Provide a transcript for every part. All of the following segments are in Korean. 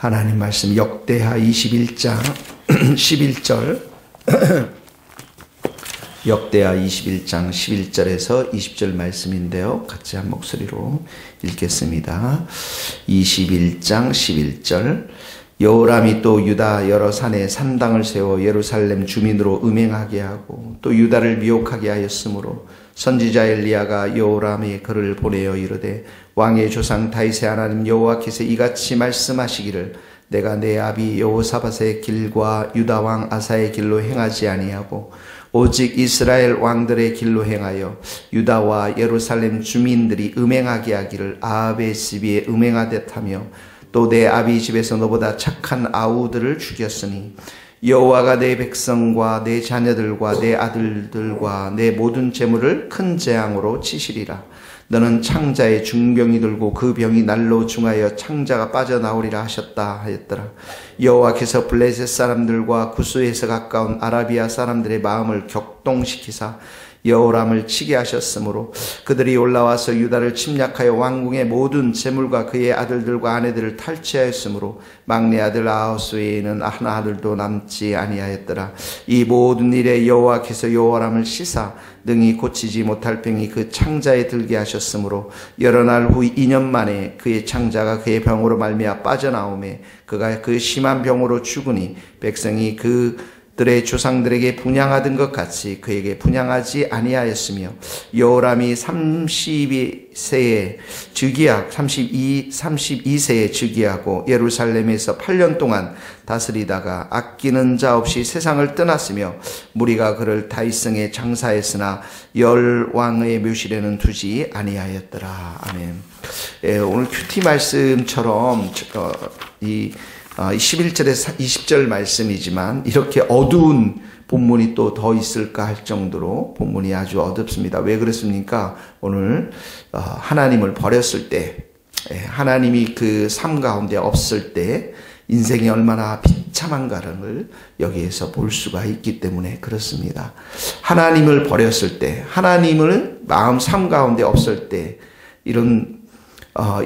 하나님 말씀 역대하 21장 11절 역대하 21장 11절에서 20절 말씀인데요. 같이 한 목소리로 읽겠습니다. 21장 11절 여호람이 또 유다 여러 산에 산당을 세워 예루살렘 주민으로 음행하게 하고 또 유다를 미혹하게 하였으므로 선지자 엘리야가 여호람의 글을 보내어 이르되 왕의 조상 다윗의 하나님 여호와께서 이같이 말씀하시기를 내가 내 아비 여호사밧의 길과 유다 왕 아사의 길로 행하지 아니하고 오직 이스라엘 왕들의 길로 행하여 유다와 예루살렘 주민들이 음행하게 하기를 아합의 집에 음행하듯 하며 또 내 아비 집에서 너보다 착한 아우들을 죽였으니 여호와가 내 백성과 내 자녀들과 내 아들들과 내 모든 재물을 큰 재앙으로 치시리라. 너는 창자의 중병이 들고 그 병이 날로 중하여 창자가 빠져나오리라 하셨다 하였더라. 여호와께서 블레셋 사람들과 구스에서 가까운 아라비아 사람들의 마음을 격동시키사 여호람을 치게 하셨으므로 그들이 올라와서 유다를 침략하여 왕궁의 모든 재물과 그의 아들들과 아내들을 탈취하였으므로 막내 아들 아하스 외에는 한 아들도 남지 아니하였더라. 이 모든 일에 여호와께서 여호람을 시사 능히 고치지 못할 병이 그 창자에 들게 하셨으므로 여러 날 후 2년 만에 그의 창자가 그의 병으로 말미암아 빠져나오매 그가 그 심한 병으로 죽으니 백성이 그들의 조상들에게 분향하던 것 같이 그에게 분향하지 아니하였으며 여호람이 32세에 즉위하고 예루살렘에서 8년 동안 다스리다가 아끼는 자 없이 세상을 떠났으며 무리가 그를 다윗성에 장사했으나 열왕의 묘실에는 두지 아니하였더라. 아멘. 오늘 큐티 말씀처럼 이 11절에서 20절 말씀이지만 이렇게 어두운 본문이 또 더 있을까 할 정도로 본문이 아주 어둡습니다. 왜 그렇습니까? 오늘 하나님을 버렸을 때, 하나님이 그 삶 가운데 없을 때 인생이 얼마나 비참한가를 여기에서 볼 수가 있기 때문에 그렇습니다. 하나님을 버렸을 때, 하나님을 마음 삶 가운데 없을 때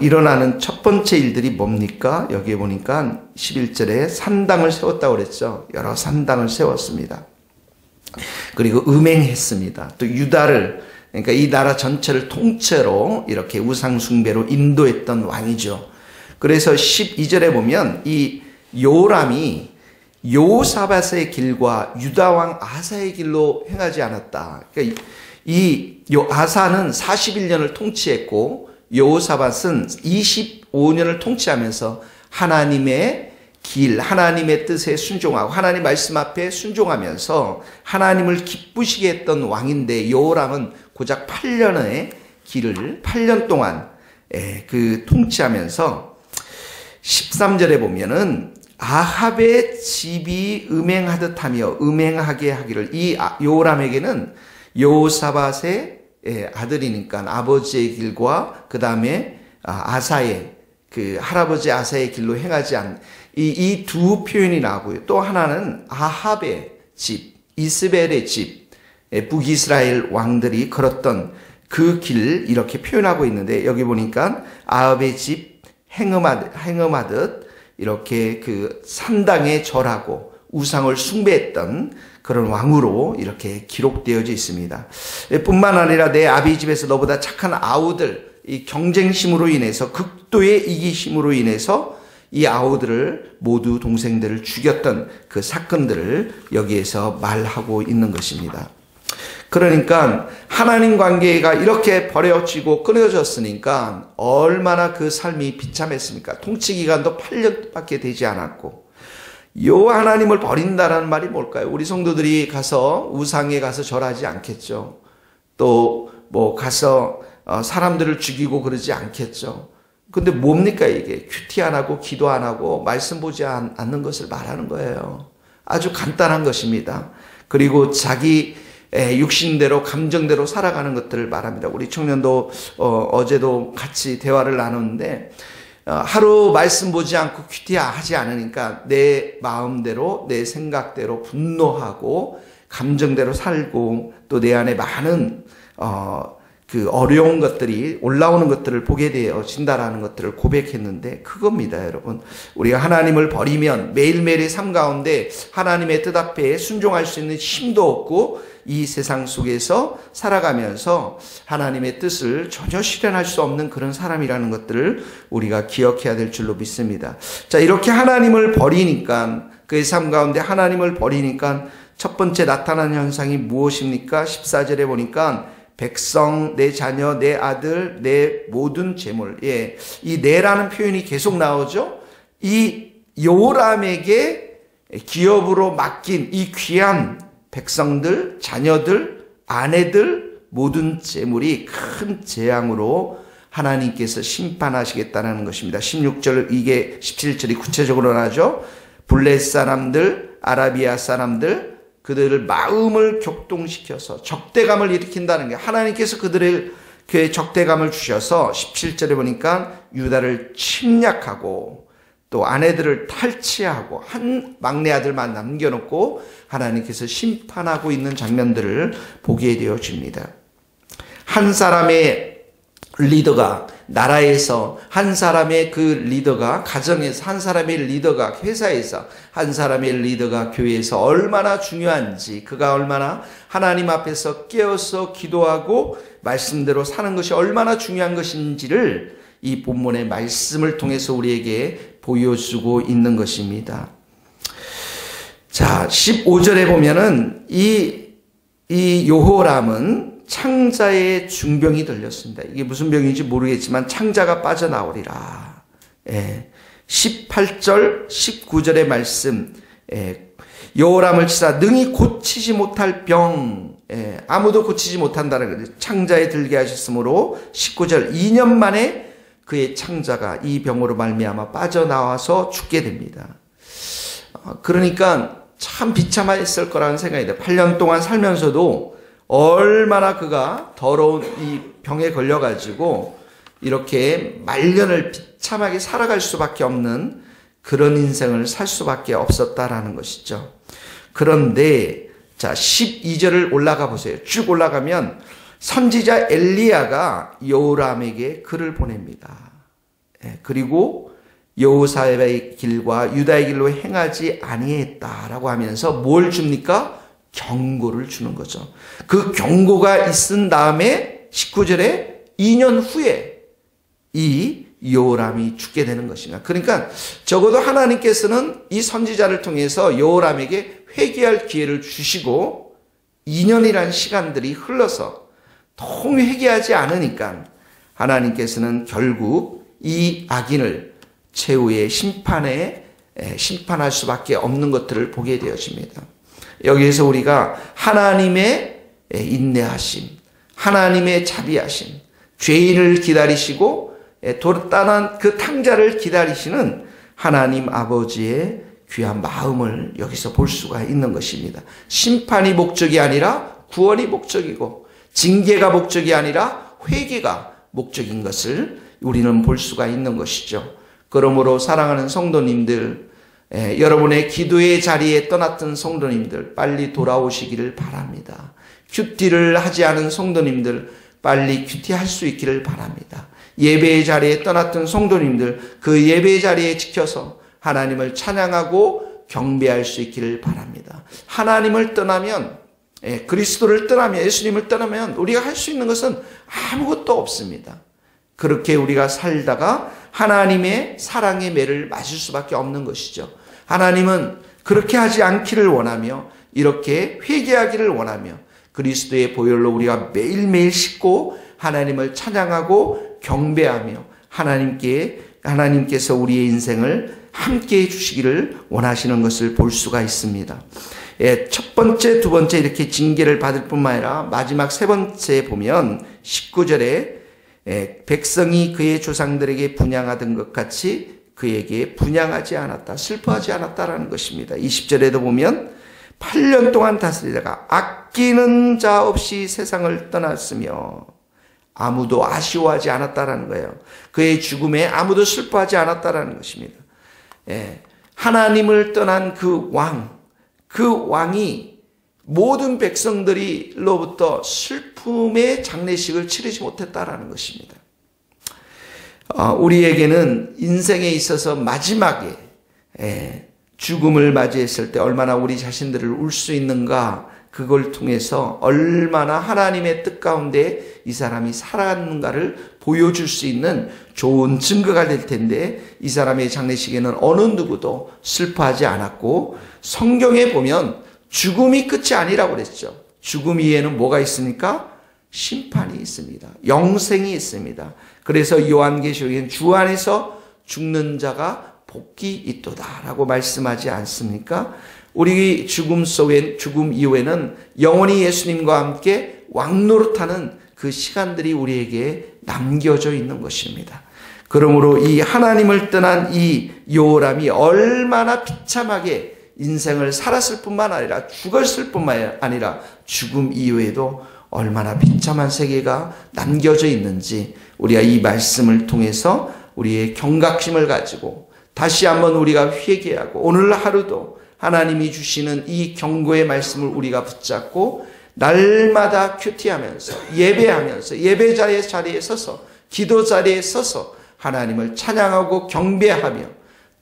일어나는 첫 번째 일들이 뭡니까? 여기에 보니까 11절에 산당을 세웠다고 그랬죠. 여러 산당을 세웠습니다. 그리고 음행했습니다. 또 유다를, 그러니까 이 나라 전체를 통째로 이렇게 우상숭배로 인도했던 왕이죠. 그래서 12절에 보면 이 요람이 여호사밧의 길과 유다 왕 아사의 길로 행하지 않았다. 그러니까 이 아사는 41년을 통치했고 여호사밧은 25년을 통치하면서 하나님의 길, 하나님의 뜻에 순종하고 하나님 말씀 앞에 순종하면서 하나님을 기쁘시게 했던 왕인데 여호람은 고작 8년의 길을 8년 동안 통치하면서 13절에 보면은 아합의 집이 음행하듯 하며 음행하게 하기를 이 여호람에게는 여호사밧의 아들이니까 아버지의 길과 그 다음에 아사의 그 할아버지 아사의 길로 행하지 않는 이 두 표현이 나오고요. 또 하나는 아합의 집, 이스벨의 집, 북이스라엘 왕들이 걸었던 그 길 이렇게 표현하고 있는데 여기 보니까 아합의 집 행음하듯 이렇게 그 산당에 절하고 우상을 숭배했던 그런 왕으로 이렇게 기록되어져 있습니다. 뿐만 아니라 내 아비 집에서 너보다 착한 아우들, 이 경쟁심으로 인해서 극도의 이기심으로 인해서 이 아우들을 모두 동생들을 죽였던 그 사건들을 여기에서 말하고 있는 것입니다. 그러니까 하나님 관계가 이렇게 버려지고 끊어졌으니까 얼마나 그 삶이 비참했습니까? 통치 기간도 8년밖에 되지 않았고 요 하나님을 버린다라는 말이 뭘까요? 우리 성도들이 가서 우상에 가서 절하지 않겠죠. 또 뭐 가서 사람들을 죽이고 그러지 않겠죠. 근데 뭡니까 이게? 큐티 안 하고 기도 안 하고 말씀 보지 않는 것을 말하는 거예요. 아주 간단한 것입니다. 그리고 자기 육신대로 감정대로 살아가는 것들을 말합니다. 우리 청년도 어제도 같이 대화를 나눴는데 하루 말씀 보지 않고 큐티 하지 않으니까 내 마음대로 내 생각대로 분노하고 감정대로 살고 또 내 안에 많은 그 어려운 것들이 올라오는 것들을 보게 되어진다라는 것들을 고백했는데 그겁니다, 여러분. 우리가 하나님을 버리면 매일매일의 삶 가운데 하나님의 뜻 앞에 순종할 수 있는 힘도 없고 이 세상 속에서 살아가면서 하나님의 뜻을 전혀 실현할 수 없는 그런 사람이라는 것들을 우리가 기억해야 될 줄로 믿습니다. 자, 이렇게 하나님을 버리니까, 그의 삶 가운데 하나님을 버리니까 첫 번째 나타나는 현상이 무엇입니까? 14절에 보니까 백성, 내 자녀, 내 아들, 내 모든 재물. 예, 이 내라는 표현이 계속 나오죠. 이 요람에게 기업으로 맡긴 이 귀한 백성들, 자녀들, 아내들, 모든 재물이 큰 재앙으로 하나님께서 심판하시겠다는 것입니다. 16절, 이게 17절이 구체적으로 나죠. 블레 사람들, 아라비아 사람들, 그들을 마음을 격동시켜서 적대감을 일으킨다는 게, 하나님께서 그들에게 적대감을 주셔서 17절에 보니까 유다를 침략하고 또 아내들을 탈취하고 한 막내 아들만 남겨놓고 하나님께서 심판하고 있는 장면들을 보게 되어집니다. 한 사람의 리더가, 나라에서 한 사람의 그 리더가, 가정에서 한 사람의 리더가, 회사에서 한 사람의 리더가, 교회에서 얼마나 중요한지, 그가 얼마나 하나님 앞에서 깨어서 기도하고 말씀대로 사는 것이 얼마나 중요한 것인지를 이 본문의 말씀을 통해서 우리에게 보여주고 있는 것입니다. 자, 15절에 보면은 이 요호람은 창자의 중병이 들렸습니다. 이게 무슨 병인지 모르겠지만 창자가 빠져나오리라. 18절, 19절의 말씀, 요호람을 치사 능히 고치지 못할 병, 아무도 고치지 못한다는 거죠. 창자에 들게 하셨으므로 19절, 2년 만에 그의 창자가 이 병으로 말미암아 빠져나와서 죽게 됩니다. 그러니까 참 비참했을 거라는 생각이 돼요. 8년 동안 살면서도 얼마나 그가 더러운 이 병에 걸려가지고 이렇게 말년을 비참하게 살아갈 수밖에 없는 그런 인생을 살 수밖에 없었다라는 것이죠. 그런데 자, 12절을 올라가 보세요. 쭉 올라가면 선지자 엘리야가 여호람에게 글을 보냅니다. 그리고 여호사의 길과 유다의 길로 행하지 아니했다라고 하면서 뭘 줍니까? 경고를 주는 거죠. 그 경고가 있은 다음에 19절에 2년 후에 이 여호람이 죽게 되는 것입니다. 그러니까 적어도 하나님께서는 이 선지자를 통해서 여호람에게 회개할 기회를 주시고 2년이라는 시간들이 흘러서 통 회개하지 않으니까 하나님께서는 결국 이 악인을 최후의 심판할 수밖에 없는 것들을 보게 되어집니다. 여기에서 우리가 하나님의 인내하심, 하나님의 자비하심, 죄인을 기다리시고 떠난 그 탕자를 기다리시는 하나님 아버지의 귀한 마음을 여기서 볼 수가 있는 것입니다. 심판이 목적이 아니라 구원이 목적이고 징계가 목적이 아니라 회개가 목적인 것을 우리는 볼 수가 있는 것이죠. 그러므로 사랑하는 성도님들, 여러분의 기도의 자리에 떠났던 성도님들 빨리 돌아오시기를 바랍니다. 큐티를 하지 않은 성도님들 빨리 큐티할 수 있기를 바랍니다. 예배의 자리에 떠났던 성도님들 그 예배의 자리에 지켜서 하나님을 찬양하고 경배할 수 있기를 바랍니다. 하나님을 떠나면, 그리스도를 떠나면, 예수님을 떠나면 우리가 할 수 있는 것은 아무것도 없습니다. 그렇게 우리가 살다가 하나님의 사랑의 매를 맞을 수밖에 없는 것이죠. 하나님은 그렇게 하지 않기를 원하며 이렇게 회개하기를 원하며 그리스도의 보혈로 우리가 매일매일 씻고 하나님을 찬양하고 경배하며 하나님께서 우리의 인생을 함께 해주시기를 원하시는 것을 볼 수가 있습니다. 첫 번째, 두 번째 이렇게 징계를 받을 뿐만 아니라 마지막 세 번째 보면 19절에 백성이 그의 조상들에게 분향하던 것 같이 그에게 분향하지 않았다, 슬퍼하지 않았다라는 것입니다. 20절에도 보면 8년 동안 다스리다가 아끼는 자 없이 세상을 떠났으며 아무도 아쉬워하지 않았다라는 거예요. 그의 죽음에 아무도 슬퍼하지 않았다라는 것입니다. 하나님을 떠난 그 왕이 모든 백성들이로부터 슬픔의 장례식을 치르지 못했다라는 것입니다. 우리에게는 인생에 있어서 마지막에 죽음을 맞이했을 때 얼마나 우리 자신들을 울 수 있는가, 그걸 통해서 얼마나 하나님의 뜻 가운데 이 사람이 살아갔는가를 보여줄 수 있는 좋은 증거가 될 텐데, 이 사람의 장례식에는 어느 누구도 슬퍼하지 않았고, 성경에 보면 죽음이 끝이 아니라고 그랬죠. 죽음 이후에는 뭐가 있습니까? 심판이 있습니다. 영생이 있습니다. 그래서 요한계시록엔 주 안에서 죽는 자가 복이 있도다라고 말씀하지 않습니까? 우리 죽음 이후에는 영원히 예수님과 함께 왕노릇하는 그 시간들이 우리에게 남겨져 있는 것입니다. 그러므로 이 하나님을 떠난 이 요람이 얼마나 비참하게 인생을 살았을 뿐만 아니라 죽었을 뿐만 아니라 죽음 이후에도 얼마나 비참한 세계가 남겨져 있는지 우리가 이 말씀을 통해서 우리의 경각심을 가지고 다시 한번 우리가 회개하고, 오늘 하루도 하나님이 주시는 이 경고의 말씀을 우리가 붙잡고 날마다 큐티하면서 예배하면서 예배 자리에 서서 기도 자리에 서서 하나님을 찬양하고 경배하며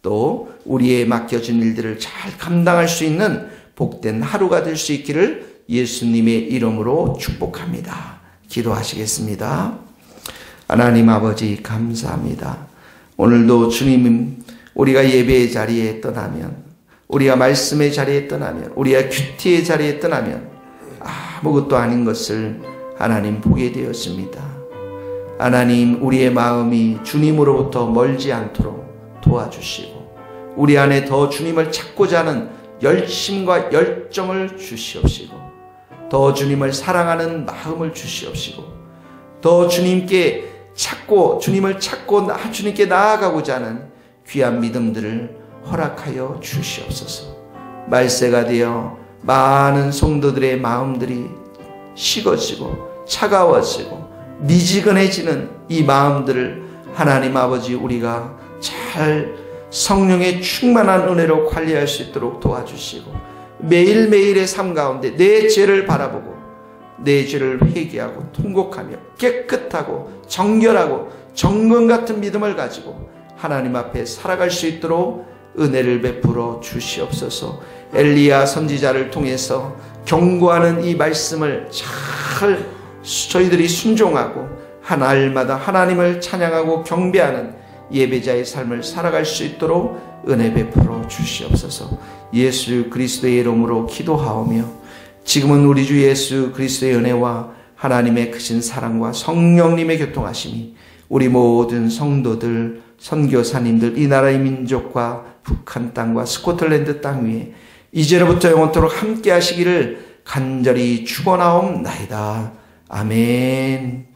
또 우리의 맡겨진 일들을 잘 감당할 수 있는 복된 하루가 될 수 있기를 예수님의 이름으로 축복합니다. 기도하시겠습니다. 하나님 아버지 감사합니다. 오늘도 주님, 우리가 예배의 자리에 떠나면, 우리가 말씀의 자리에 떠나면, 우리가 큐티의 자리에 떠나면 아무것도 아닌 것을 하나님 보게 되었습니다. 하나님, 우리의 마음이 주님으로부터 멀지 않도록 도와주시고 우리 안에 더 주님을 찾고자 하는 열심과 열정을 주시옵시고 더 주님을 사랑하는 마음을 주시옵시고 더 주님께 찾고 주님을 찾고 주님께 나아가고자 하는 귀한 믿음들을 허락하여 주시옵소서. 말세가 되어 많은 성도들의 마음들이 식어지고 차가워지고 미지근해지는 이 마음들을 하나님 아버지 우리가 잘 성령의 충만한 은혜로 관리할 수 있도록 도와주시고 매일매일의 삶 가운데 내 죄를 바라보고 내 죄를 회개하고 통곡하며 깨끗하고 정결하고 정금 같은 믿음을 가지고 하나님 앞에 살아갈 수 있도록 은혜를 베풀어 주시옵소서. 엘리야 선지자를 통해서 경고하는 이 말씀을 잘 저희들이 순종하고 날마다 하나님을 찬양하고 경배하는 예배자의 삶을 살아갈 수 있도록 은혜 베풀어 주시옵소서. 예수 그리스도의 이름으로 기도하오며 지금은 우리 주 예수 그리스도의 은혜와 하나님의 크신 사랑과 성령님의 교통하심이 우리 모든 성도들, 선교사님들, 이 나라의 민족과 북한 땅과 스코틀랜드 땅 위에 이제로부터 영원토록 함께 하시기를 간절히 축원하옵나이다. 아멘.